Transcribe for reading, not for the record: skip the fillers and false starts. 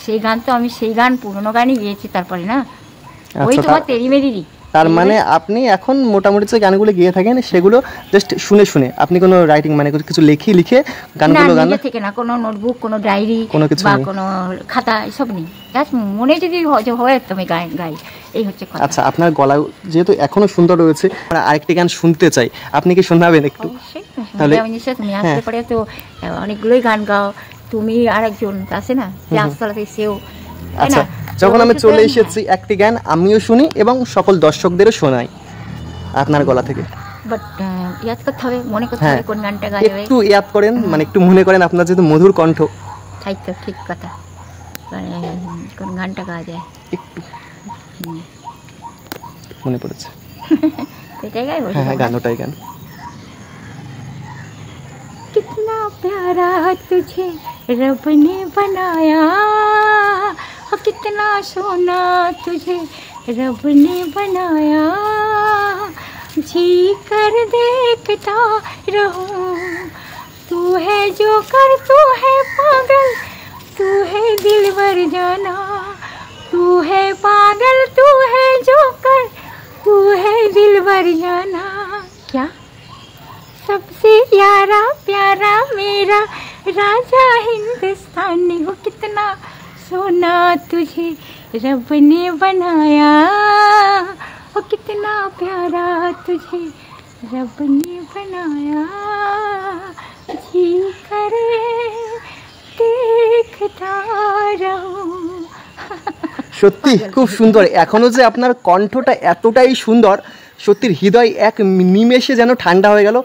সেই গান তো আমি সেই গান পুরোনো গানই গেয়েছি তারপরে না, ওই আচ্ছা, তোমার তেরি মেরিরই। তার মানে আপনি এখন মোটামুটি যে গানগুলো গেয়ে থাকেন সেগুলো জাস্ট শুনে শুনে, আপনি কোনো রাইটিং মানে কিছু লিখে গানগুলো গান থেকে না, কোনো নোটবুক, কোনো ডায়েরি কোনো কিছু বা কোনো খাতা এসব নেই, জাস্ট মনে যদি হয় তুমি গাই, এই হচ্ছে কথা। আচ্ছা, আপনার গলা যেহেতু এখনো সুন্দর রয়েছে, আরেকটি গান শুনতে চাই, আপনি কি শোনাবেন একটু? তাহলে তুমি আসতে পারে তো অনেকগুলোই গান গাও, তুমি আরেকজন আছে না রাস্তাতে সেও। আচ্ছা, যখন আমি চলে এসেছি একটি গান আমিও শুনি এবং সকল দর্শকদেরও শোনাই আপনার গলা থেকে। বাট ইয়াদ করতে হবে, মনে করতে হবে কোন গানটা গাইবে। একটু ইয়াদ করেন, মানে একটু মনে করেন, আপনার যেহেতু মধুর কণ্ঠ। তাই তো, ঠিক কথা, মানে কোন গানটা গাওয়া যায় একটু মনে পড়েছে। এটাই গাইবো। হ্যাঁ, গান ওটাই গান। कितना प्यारा तुझे रब ने बनाया, कितना सोना तुझे रब ने बनाया, जी कर देखता रहूं, तू है जो कर, तू है पागल, तू है दिलबर जाना, तू है पागल, तू है जो कर, तू है दिलबर जाना। क्या सबसे यारा प्यारा मेरा राजा हिंदुस्तानी, वो कितना सोना तुझे रब ने बनाया, वो कितना प्यारा तुझे रब ने बनाया, जी करे देखता रहूं। সত্যি খুব সুন্দর, এখনো যে আপনার কণ্ঠটা এতটাই সুন্দর, সত্যি হৃদয় এক নিমেষে যেন ঠান্ডা হয়ে গেল।